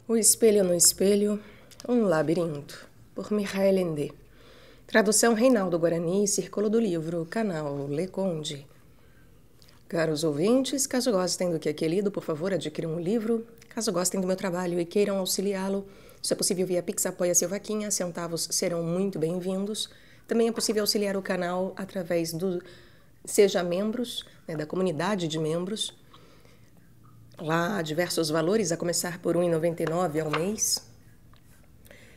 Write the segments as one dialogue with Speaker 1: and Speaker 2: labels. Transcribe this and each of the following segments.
Speaker 1: O Espelho no Espelho, um Labirinto, por Mihail Ende. Tradução Reinaldo Guarani, círculo do livro, canal Leconde. Caros ouvintes, caso gostem do que aqui é lido, por favor, adquiram o livro. Caso gostem do meu trabalho e queiram auxiliá-lo, se é possível via Pix, apoia-se ou vaquinha, centavos serão muito bem-vindos. Também é possível auxiliar o canal através do Seja Membros, da comunidade de membros. Lá há diversos valores, a começar por R$ 1,99 ao mês.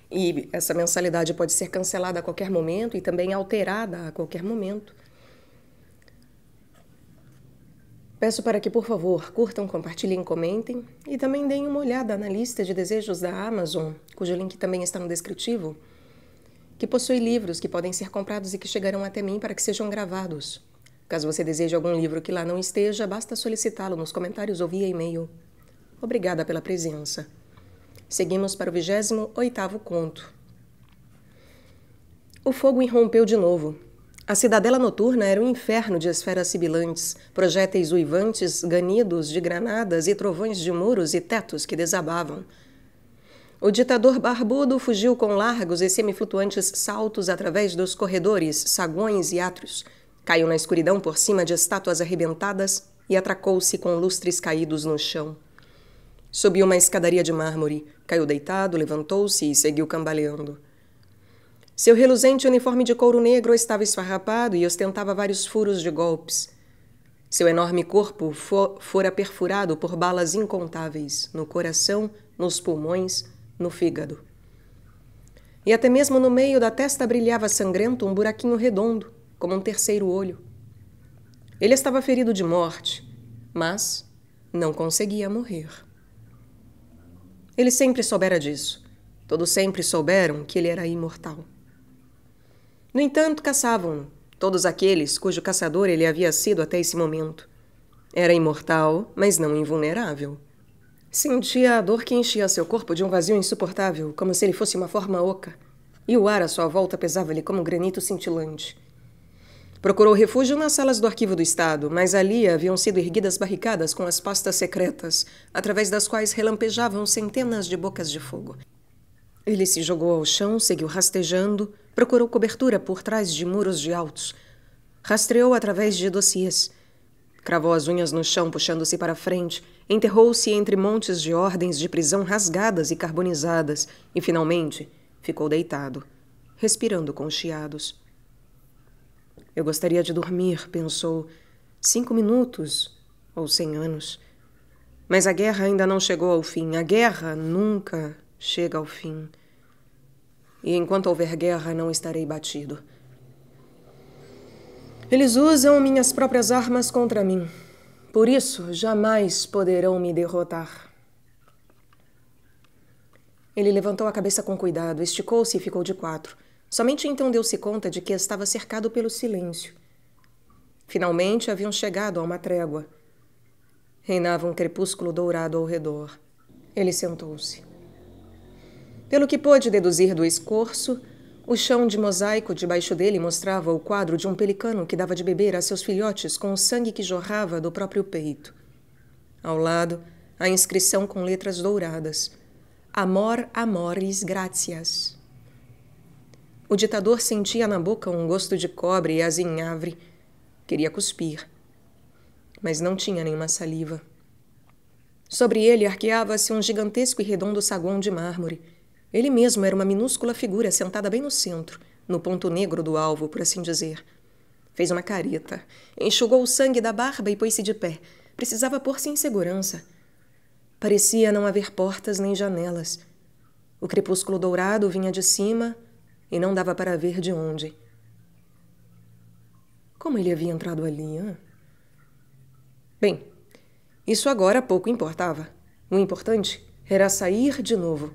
Speaker 1: E essa mensalidade pode ser cancelada a qualquer momento e também alterada a qualquer momento. Peço para que, por favor, curtam, compartilhem, comentem e também deem uma olhada na lista de desejos da Amazon, cujo link também está no descritivo, que possui livros que podem ser comprados e que chegarão até mim para que sejam gravados. Caso você deseje algum livro que lá não esteja, basta solicitá-lo nos comentários ou via e-mail. Obrigada pela presença. Seguimos para o 28º conto. O fogo irrompeu de novo. A cidadela noturna era um inferno de esferas sibilantes, projéteis uivantes, ganidos de granadas e trovões de muros e tetos que desabavam. O ditador barbudo fugiu com largos e semiflutuantes saltos através dos corredores, saguões e átrios. Caiu na escuridão por cima de estátuas arrebentadas e atracou-se com lustres caídos no chão. Subiu uma escadaria de mármore, caiu deitado, levantou-se e seguiu cambaleando. Seu reluzente uniforme de couro negro estava esfarrapado e ostentava vários furos de golpes. Seu enorme corpo fora perfurado por balas incontáveis, no coração, nos pulmões, no fígado. E até mesmo no meio da testa brilhava sangrento um buraquinho redondo, como um terceiro olho. Ele estava ferido de morte, mas não conseguia morrer. Ele sempre soubera disso. Todos sempre souberam que ele era imortal. No entanto, caçavam-no, todos aqueles cujo caçador ele havia sido até esse momento. Era imortal, mas não invulnerável. Sentia a dor que enchia seu corpo de um vazio insuportável, como se ele fosse uma forma oca, e o ar à sua volta pesava-lhe como um granito cintilante. Procurou refúgio nas salas do arquivo do Estado, mas ali haviam sido erguidas barricadas com as pastas secretas, através das quais relampejavam centenas de bocas de fogo. Ele se jogou ao chão, seguiu rastejando, procurou cobertura por trás de muros de altos, rastreou através de dossiês, cravou as unhas no chão, puxando-se para frente, enterrou-se entre montes de ordens de prisão rasgadas e carbonizadas e, finalmente, ficou deitado, respirando com chiados. Eu gostaria de dormir, pensou, 5 minutos ou 100 anos. Mas a guerra ainda não chegou ao fim. A guerra nunca chega ao fim. E enquanto houver guerra, não estarei batido. Eles usam minhas próprias armas contra mim. Por isso, jamais poderão me derrotar. Ele levantou a cabeça com cuidado, esticou-se e ficou de quatro. Somente então deu-se conta de que estava cercado pelo silêncio. Finalmente haviam chegado a uma trégua. Reinava um crepúsculo dourado ao redor. Ele sentou-se. Pelo que pôde deduzir do escorço, o chão de mosaico debaixo dele mostrava o quadro de um pelicano que dava de beber a seus filhotes com o sangue que jorrava do próprio peito. Ao lado, a inscrição com letras douradas. Amor amoris gratias. O ditador sentia na boca um gosto de cobre e azinhavre. Queria cuspir. mas não tinha nenhuma saliva. Sobre ele arqueava-se um gigantesco e redondo saguão de mármore. Ele mesmo era uma minúscula figura sentada bem no centro, no ponto negro do alvo, por assim dizer. Fez uma careta, enxugou o sangue da barba e pôs-se de pé. Precisava pôr-se em segurança. Parecia não haver portas nem janelas. O crepúsculo dourado vinha de cima e não dava para ver de onde. Como ele havia entrado ali, hein? Bem, isso agora pouco importava. O importante era sair de novo.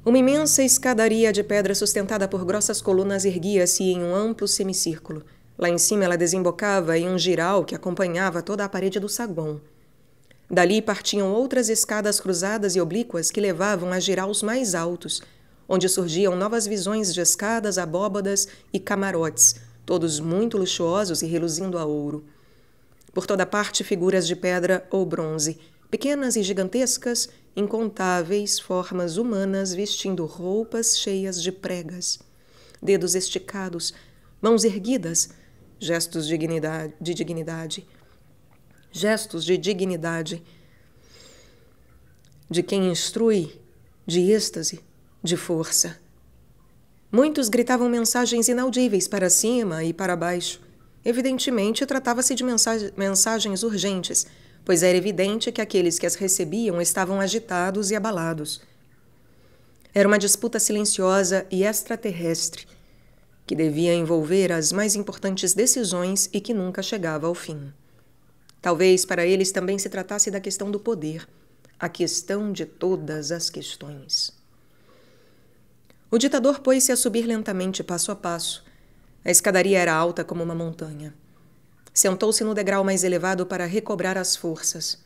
Speaker 1: Uma imensa escadaria de pedra sustentada por grossas colunas erguia-se em um amplo semicírculo. Lá em cima ela desembocava em um giral que acompanhava toda a parede do saguão. Dali partiam outras escadas cruzadas e oblíquas que levavam a giraus mais altos, onde surgiam novas visões de escadas, abóbadas e camarotes, todos muito luxuosos e reluzindo a ouro. Por toda parte figuras de pedra ou bronze, pequenas e gigantescas, incontáveis formas humanas vestindo roupas cheias de pregas, dedos esticados, mãos erguidas, gestos de dignidade, de quem instrui, de êxtase, de força. Muitos gritavam mensagens inaudíveis para cima e para baixo. Evidentemente, tratava-se de mensagens urgentes, pois era evidente que aqueles que as recebiam estavam agitados e abalados. Era uma disputa silenciosa e extraterrestre, que devia envolver as mais importantes decisões e que nunca chegava ao fim. Talvez para eles também se tratasse da questão do poder, a questão de todas as questões. O ditador pôs-se a subir lentamente, passo a passo. A escadaria era alta como uma montanha. Sentou-se no degrau mais elevado para recobrar as forças.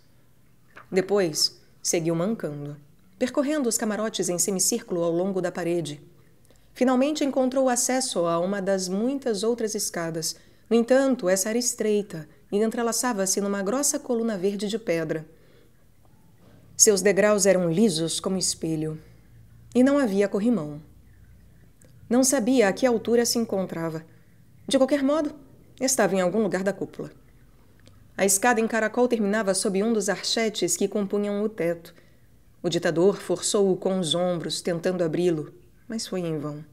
Speaker 1: Depois, seguiu mancando, percorrendo os camarotes em semicírculo ao longo da parede. Finalmente encontrou acesso a uma das muitas outras escadas. No entanto, essa era estreita e entrelaçava-se numa grossa coluna verde de pedra. Seus degraus eram lisos como espelho. E não havia corrimão. Não sabia a que altura se encontrava. De qualquer modo, estava em algum lugar da cúpula. A escada em caracol terminava sob um dos archetes que compunham o teto. O ditador forçou-o com os ombros, tentando abri-lo, mas foi em vão.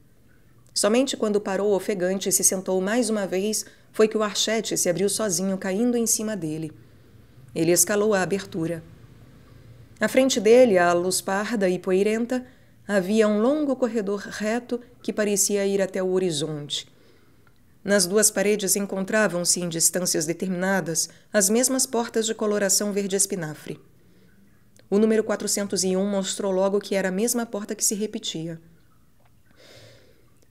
Speaker 1: Somente quando parou ofegante e se sentou mais uma vez, foi que o archete se abriu sozinho, caindo em cima dele. Ele escalou a abertura. À frente dele, à luz parda e poeirenta, havia um longo corredor reto que parecia ir até o horizonte. Nas duas paredes encontravam-se, em distâncias determinadas, as mesmas portas de coloração verde espinafre. O número 401 mostrou logo que era a mesma porta que se repetia.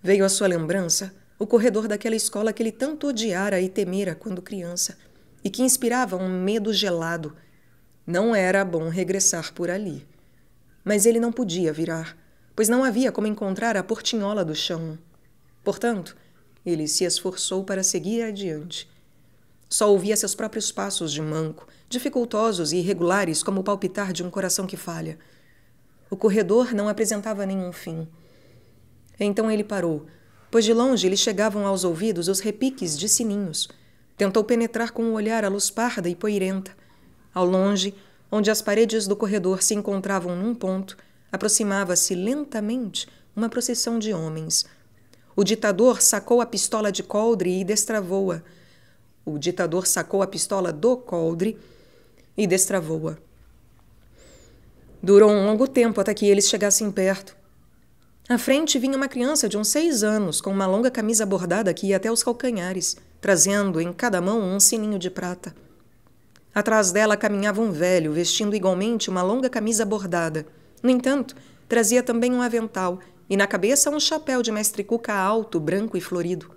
Speaker 1: Veio à sua lembrança o corredor daquela escola que ele tanto odiara e temera quando criança, e que inspirava um medo gelado. Não era bom regressar por ali. Mas ele não podia virar, pois não havia como encontrar a portinhola do chão. Portanto, ele se esforçou para seguir adiante. Só ouvia seus próprios passos de manco, dificultosos e irregulares como o palpitar de um coração que falha. O corredor não apresentava nenhum fim. Então ele parou, pois de longe lhe chegavam aos ouvidos os repiques de sininhos. Tentou penetrar com o olhar a luz parda e poeirenta. Ao longe, onde as paredes do corredor se encontravam num ponto, aproximava-se lentamente uma procissão de homens. O ditador sacou a pistola de coldre e destravou-a. O ditador sacou a pistola do coldre e destravou-a. Durou um longo tempo até que eles chegassem perto. À frente vinha uma criança de uns 6 anos, com uma longa camisa bordada que ia até os calcanhares, trazendo em cada mão um sininho de prata. Atrás dela caminhava um velho, vestindo igualmente uma longa camisa bordada. No entanto, trazia também um avental e na cabeça um chapéu de mestre Cuca alto, branco e florido.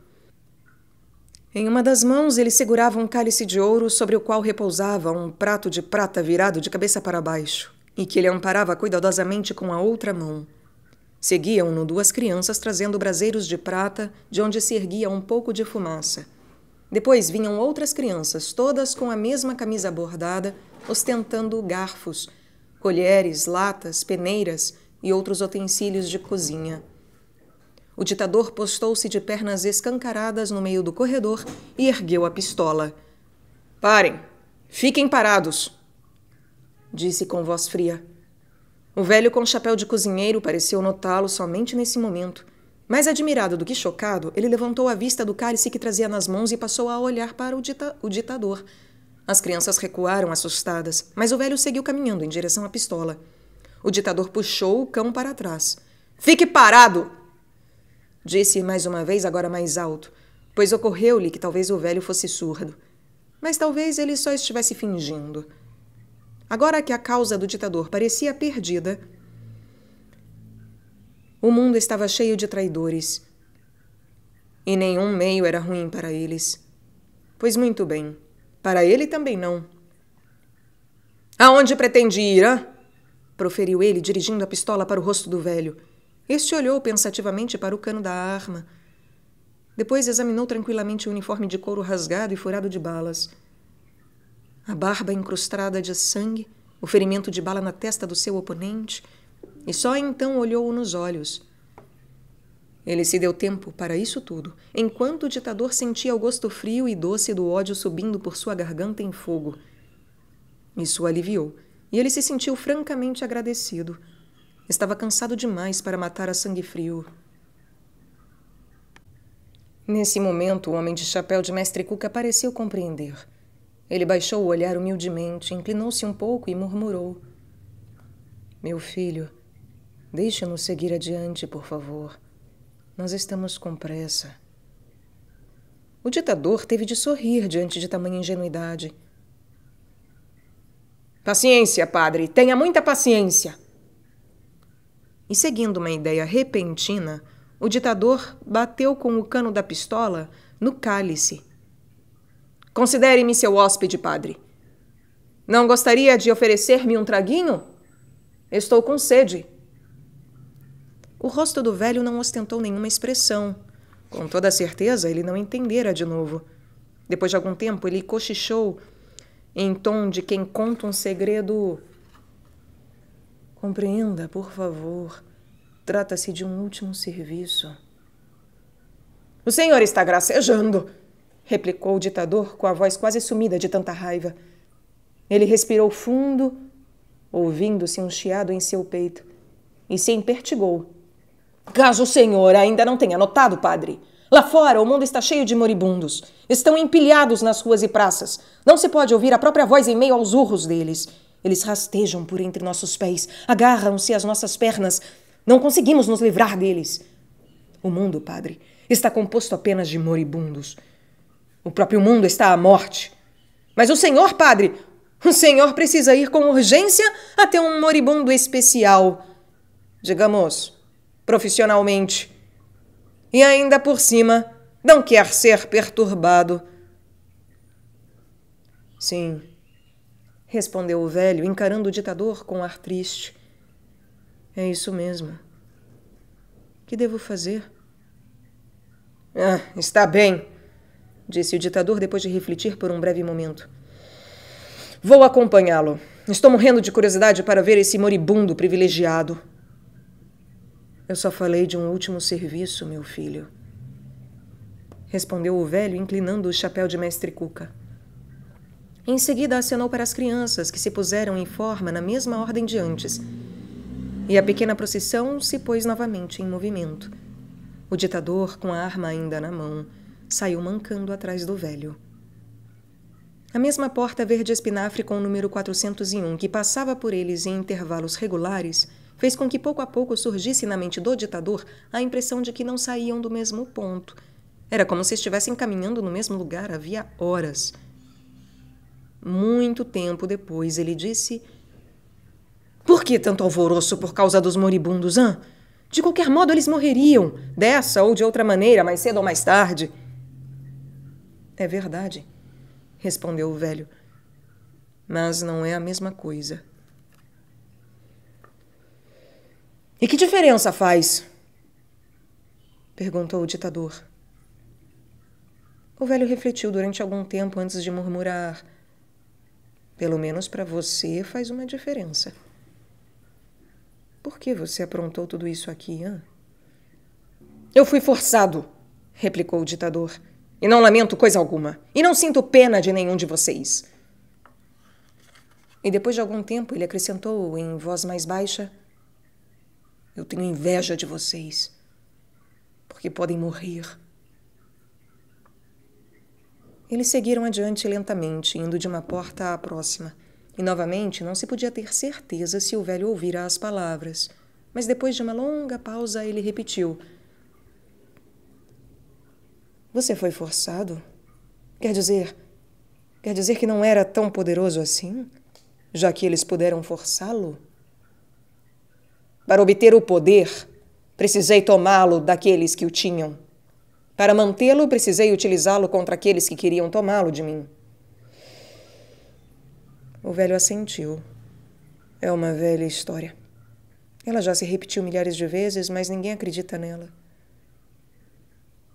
Speaker 1: Em uma das mãos ele segurava um cálice de ouro sobre o qual repousava um prato de prata virado de cabeça para baixo e que ele amparava cuidadosamente com a outra mão. Seguiam-no 2 crianças trazendo braseiros de prata de onde se erguia um pouco de fumaça. Depois vinham outras crianças, todas com a mesma camisa bordada, ostentando garfos, colheres, latas, peneiras e outros utensílios de cozinha. O ditador postou-se de pernas escancaradas no meio do corredor e ergueu a pistola. Parem! Fiquem parados! Disse com voz fria. O velho com chapéu de cozinheiro pareceu notá-lo somente nesse momento. Mais admirado do que chocado, ele levantou a vista do cálice que trazia nas mãos e passou a olhar para o ditador. As crianças recuaram assustadas, mas o velho seguiu caminhando em direção à pistola. O ditador puxou o cão para trás. Fique parado! Disse mais uma vez, agora mais alto, pois ocorreu-lhe que talvez o velho fosse surdo. Mas talvez ele só estivesse fingindo. Agora que a causa do ditador parecia perdida, o mundo estava cheio de traidores. E nenhum meio era ruim para eles. Pois muito bem, para ele também não. Aonde pretende ir, hã? Proferiu ele, dirigindo a pistola para o rosto do velho. Este olhou pensativamente para o cano da arma. Depois examinou tranquilamente o uniforme de couro rasgado e furado de balas. A barba incrustada de sangue, o ferimento de bala na testa do seu oponente, e só então olhou-o nos olhos. Ele se deu tempo para isso tudo, enquanto o ditador sentia o gosto frio e doce do ódio subindo por sua garganta em fogo. Isso o aliviou, e ele se sentiu francamente agradecido. Estava cansado demais para matar a sangue frio. Nesse momento, o homem de chapéu de Mestre Cuca pareceu compreender. Ele baixou o olhar humildemente, inclinou-se um pouco e murmurou. Meu filho, deixe-nos seguir adiante, por favor. Nós estamos com pressa. O ditador teve de sorrir diante de tamanha ingenuidade. Paciência, padre, tenha muita paciência. E seguindo uma ideia repentina, o ditador bateu com o cano da pistola no cálice. Considere-me seu hóspede, padre. Não gostaria de oferecer-me um traguinho? Estou com sede. O rosto do velho não ostentou nenhuma expressão. Com toda certeza, ele não entendera de novo. Depois de algum tempo, ele cochichou em tom de quem conta um segredo. Compreenda, por favor. Trata-se de um último serviço. O senhor está gracejando, replicou o ditador com a voz quase sumida de tanta raiva. Ele respirou fundo, ouvindo-se um chiado em seu peito, e se empertigou. Caso o senhor ainda não tenha notado, padre, lá fora o mundo está cheio de moribundos. Estão empilhados nas ruas e praças. Não se pode ouvir a própria voz em meio aos urros deles. Eles rastejam por entre nossos pés, agarram-se às nossas pernas. Não conseguimos nos livrar deles. O mundo, padre, está composto apenas de moribundos. O próprio mundo está à morte. Mas o senhor, padre, o senhor precisa ir com urgência até um moribundo especial. Digamos, profissionalmente. E ainda por cima, não quer ser perturbado. Sim, respondeu o velho, encarando o ditador com ar triste. É isso mesmo. Que devo fazer? Está bem, disse o ditador depois de refletir por um breve momento. Vou acompanhá-lo. Estou morrendo de curiosidade para ver esse moribundo privilegiado. Eu só falei de um último serviço, meu filho. Respondeu o velho, inclinando o chapéu de Mestre Cuca. Em seguida, acenou para as crianças, que se puseram em forma na mesma ordem de antes. E a pequena procissão se pôs novamente em movimento. O ditador, com a arma ainda na mão, saiu mancando atrás do velho. A mesma porta verde espinafre com o número 401, que passava por eles em intervalos regulares, fez com que pouco a pouco surgisse na mente do ditador a impressão de que não saíam do mesmo ponto. Era como se estivessem caminhando no mesmo lugar havia horas. Muito tempo depois, ele disse... Por que tanto alvoroço por causa dos moribundos, hã? De qualquer modo, eles morreriam, dessa ou de outra maneira, mais cedo ou mais tarde. É verdade, respondeu o velho. Mas não é a mesma coisa. E que diferença faz? Perguntou o ditador. O velho refletiu durante algum tempo antes de murmurar. Pelo menos para você faz uma diferença. Por que você aprontou tudo isso aqui, hã? Eu fui forçado, replicou o ditador. E não lamento coisa alguma. E não sinto pena de nenhum de vocês. E depois de algum tempo ele acrescentou em voz mais baixa: eu tenho inveja de vocês, porque podem morrer. Eles seguiram adiante lentamente, indo de uma porta à próxima. E novamente não se podia ter certeza se o velho ouvira as palavras. Mas depois de uma longa pausa ele repetiu: você foi forçado? Quer dizer que não era tão poderoso assim, já que eles puderam forçá-lo? Para obter o poder, precisei tomá-lo daqueles que o tinham. Para mantê-lo, precisei utilizá-lo contra aqueles que queriam tomá-lo de mim. O velho assentiu. É uma velha história. Ela já se repetiu milhares de vezes, mas ninguém acredita nela.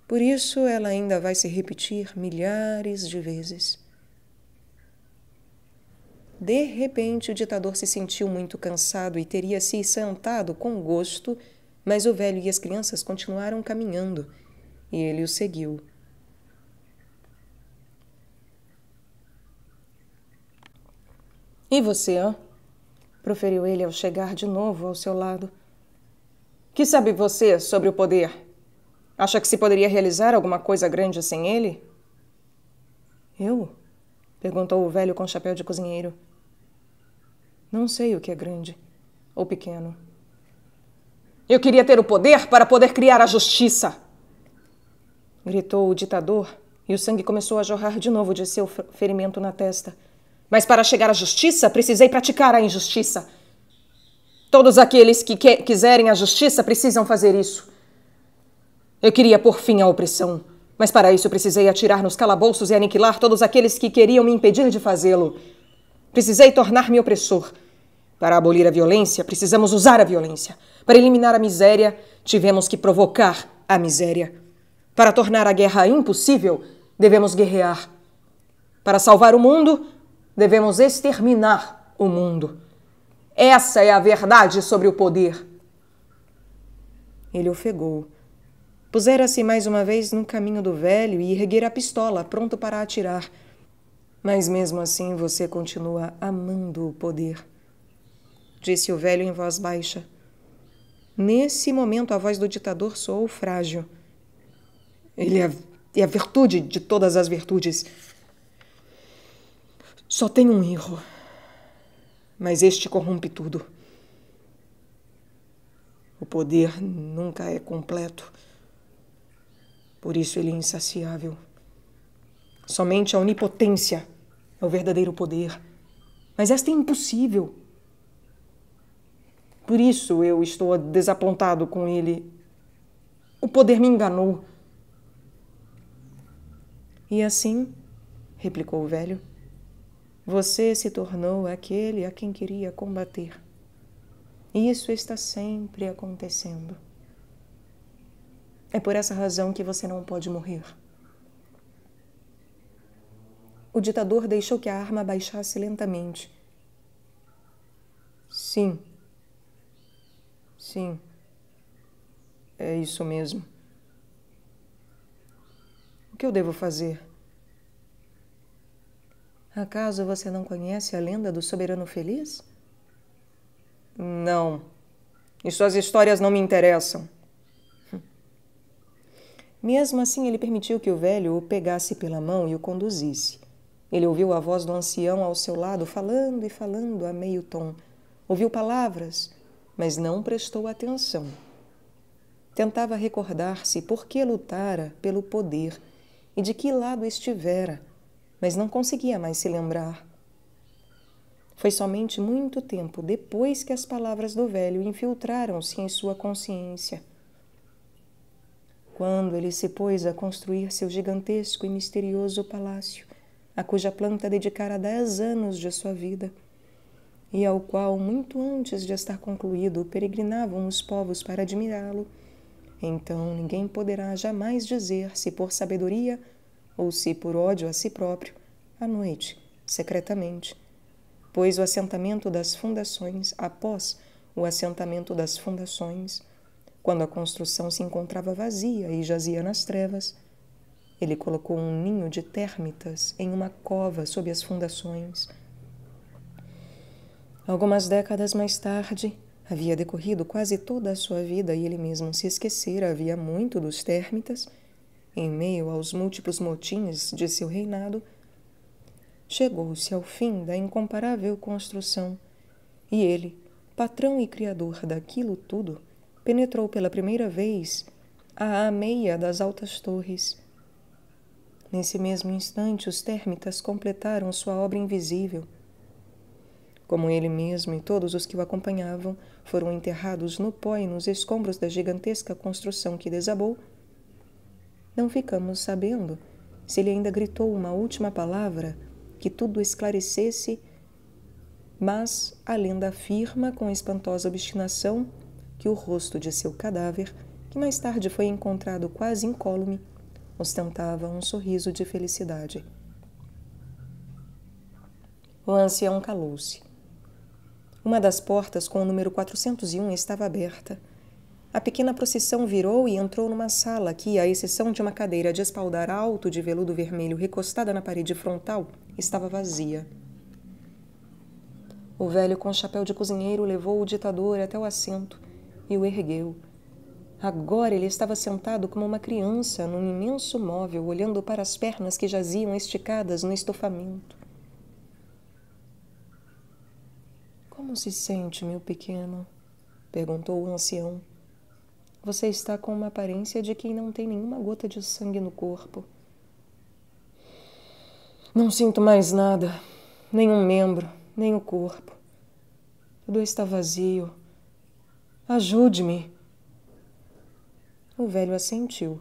Speaker 1: Por isso, ela ainda vai se repetir milhares de vezes. De repente, o ditador se sentiu muito cansado e teria se sentado com gosto, mas o velho e as crianças continuaram caminhando, e ele o seguiu. E você, hã? Proferiu ele ao chegar de novo ao seu lado. Que sabe você sobre o poder? Acha que se poderia realizar alguma coisa grande sem ele? Eu? Perguntou o velho com chapéu de cozinheiro. Não sei o que é grande ou pequeno. Eu queria ter o poder para poder criar a justiça! Gritou o ditador, e o sangue começou a jorrar de novo de seu ferimento na testa. Mas para chegar à justiça, precisei praticar a injustiça. Todos aqueles que quiserem a justiça precisam fazer isso. Eu queria pôr fim à opressão, mas para isso precisei atirar nos calabouços e aniquilar todos aqueles que queriam me impedir de fazê-lo. Precisei tornar-me opressor. Para abolir a violência, precisamos usar a violência. Para eliminar a miséria, tivemos que provocar a miséria. Para tornar a guerra impossível, devemos guerrear. Para salvar o mundo, devemos exterminar o mundo. Essa é a verdade sobre o poder. Ele ofegou. Pusera-se mais uma vez no caminho do velho e erguera a pistola, pronto para atirar. Mas mesmo assim você continua amando o poder, disse o velho em voz baixa. Nesse momento a voz do ditador soou frágil. Ele é a virtude de todas as virtudes. Só tem um erro, mas este corrompe tudo. O poder nunca é completo. Por isso ele é insaciável. Somente a onipotência é o verdadeiro poder. Mas esta é impossível. Por isso eu estou desapontado com ele. O poder me enganou. E assim, replicou o velho, você se tornou aquele a quem queria combater. E isso está sempre acontecendo. É por essa razão que você não pode morrer. O ditador deixou que a arma baixasse lentamente. Sim. Sim. É isso mesmo. O que eu devo fazer? Acaso você não conhece a lenda do soberano feliz? Não. E suas histórias não me interessam. Mesmo assim, ele permitiu que o velho o pegasse pela mão e o conduzisse. Ele ouviu a voz do ancião ao seu lado, falando e falando a meio tom. Ouviu palavras, mas não prestou atenção. Tentava recordar-se por que lutara pelo poder e de que lado estivera, mas não conseguia mais se lembrar. Foi somente muito tempo depois que as palavras do velho infiltraram-se em sua consciência. Quando ele se pôs a construir seu gigantesco e misterioso palácio, a cuja planta dedicara 10 anos de sua vida, e ao qual, muito antes de estar concluído, peregrinavam os povos para admirá-lo, então ninguém poderá jamais dizer se por sabedoria ou se por ódio a si próprio, à noite, secretamente, pois o assentamento das fundações, após o assentamento das fundações, quando a construção se encontrava vazia e jazia nas trevas, Ele colocou um ninho de térmitas em uma cova sob as fundações. Algumas décadas mais tarde, havia decorrido quase toda a sua vida e ele mesmo se esquecera havia muito dos térmitas, em meio aos múltiplos motins de seu reinado, chegou-se ao fim da incomparável construção e ele, patrão e criador daquilo tudo, penetrou pela primeira vez à meia das altas torres. Nesse mesmo instante, os térmitas completaram sua obra invisível. Como ele mesmo e todos os que o acompanhavam foram enterrados no pó e nos escombros da gigantesca construção que desabou, não ficamos sabendo se ele ainda gritou uma última palavra que tudo esclarecesse, mas a lenda afirma com espantosa obstinação que o rosto de seu cadáver, que mais tarde foi encontrado quase incólume, ostentava um sorriso de felicidade. O ancião calou-se. Uma das portas com o número 401 estava aberta. A pequena procissão virou e entrou numa sala que, à exceção de uma cadeira de espaldar alto de veludo vermelho recostada na parede frontal, estava vazia. O velho com chapéu de cozinheiro levou o ditador até o assento e o ergueu. Agora ele estava sentado como uma criança num imenso móvel, olhando para as pernas que jaziam esticadas no estofamento. Como se sente, meu pequeno? Perguntou o ancião. Você está com uma aparência de quem não tem nenhuma gota de sangue no corpo. Não sinto mais nada, nenhum membro, nem o corpo. Tudo está vazio. Ajude-me. O velho assentiu.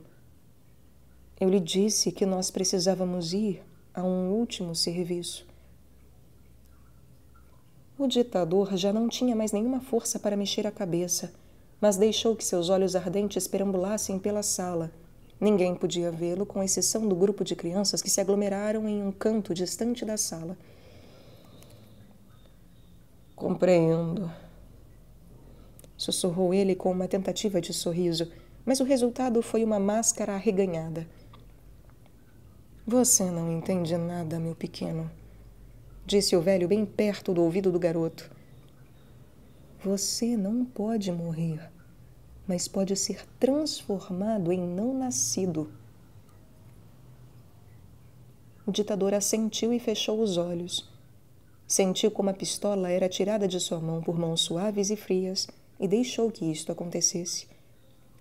Speaker 1: Eu lhe disse que nós precisávamos ir a um último serviço. O ditador já não tinha mais nenhuma força para mexer a cabeça, mas deixou que seus olhos ardentes perambulassem pela sala. Ninguém podia vê-lo, com exceção do grupo de crianças que se aglomeraram em um canto distante da sala. Compreendo, sussurrou ele com uma tentativa de sorriso, mas o resultado foi uma máscara arreganhada. Você não entende nada, meu pequeno, disse o velho bem perto do ouvido do garoto. Você não pode morrer, mas pode ser transformado em não nascido. O ditador assentiu e fechou os olhos. Sentiu como a pistola era tirada de sua mão por mãos suaves e frias e deixou que isto acontecesse.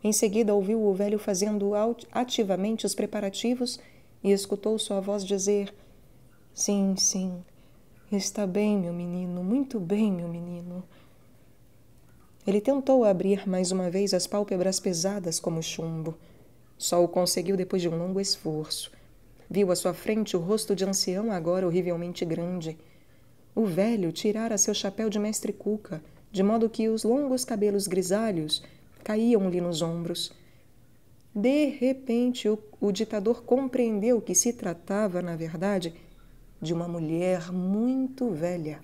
Speaker 1: Em seguida, ouviu o velho fazendo ativamente os preparativos e escutou sua voz dizer: Sim, sim, está bem, meu menino, muito bem, meu menino. Ele tentou abrir mais uma vez as pálpebras pesadas como chumbo. Só o conseguiu depois de um longo esforço. Viu à sua frente o rosto de ancião, agora horrivelmente grande. O velho tirara seu chapéu de mestre Cuca, de modo que os longos cabelos grisalhos caíam-lhe nos ombros. De repente, o ditador compreendeu que se tratava, na verdade, de uma mulher muito velha.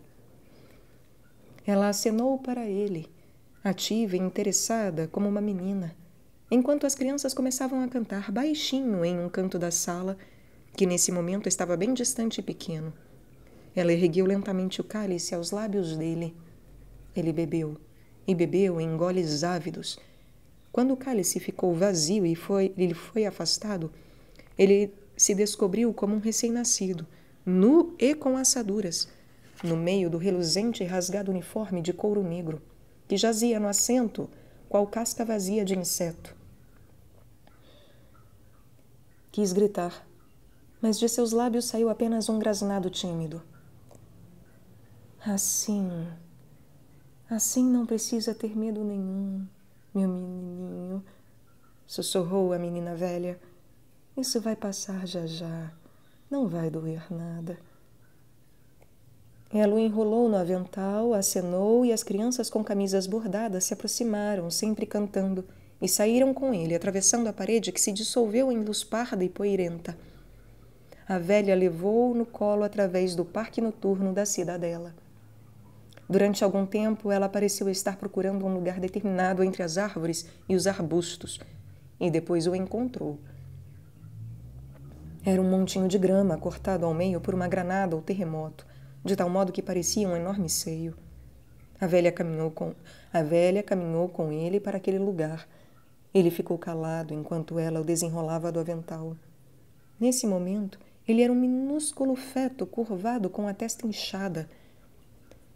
Speaker 1: Ela acenou para ele, ativa e interessada como uma menina, enquanto as crianças começavam a cantar baixinho em um canto da sala, que nesse momento estava bem distante e pequeno. Ela ergueu lentamente o cálice aos lábios dele. Ele bebeu, e bebeu em goles ávidos. Quando o cálice ficou vazio e lhe foi afastado, ele se descobriu como um recém-nascido, nu e com assaduras, no meio do reluzente e rasgado uniforme de couro negro, que jazia no assento, qual casca vazia de inseto. Quis gritar, mas de seus lábios saiu apenas um grasnado tímido. Assim não precisa ter medo nenhum, meu menininho, sussurrou a menina velha. Isso vai passar já já, não vai doer nada. Ela o enrolou no avental, acenou e as crianças com camisas bordadas se aproximaram, sempre cantando, e saíram com ele, atravessando a parede que se dissolveu em luz parda e poeirenta. A velha levou-o no colo através do parque noturno da cidadela. Durante algum tempo, ela pareceu estar procurando um lugar determinado entre as árvores e os arbustos, e depois o encontrou. Era um montinho de grama cortado ao meio por uma granada ou terremoto, de tal modo que parecia um enorme seio. A velha caminhou com ele para aquele lugar. Ele ficou calado enquanto ela o desenrolava do avental. Nesse momento, ele era um minúsculo feto curvado com a testa inchada.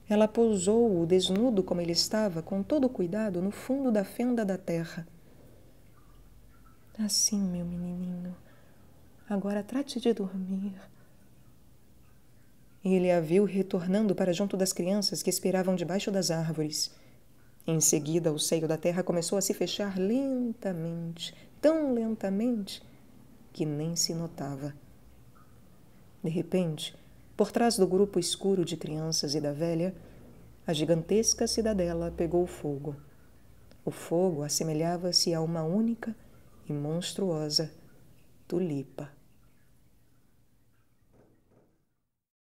Speaker 1: Ela pousou-o desnudo como ele estava, com todo o cuidado, no fundo da fenda da terra. Assim, meu menininho, agora trate de dormir. Ele a viu retornando para junto das crianças que esperavam debaixo das árvores. Em seguida, o seio da terra começou a se fechar lentamente, tão lentamente, que nem se notava. De repente, por trás do grupo escuro de crianças e da velha, a gigantesca cidadela pegou fogo. O fogo assemelhava-se a uma única e monstruosa tulipa.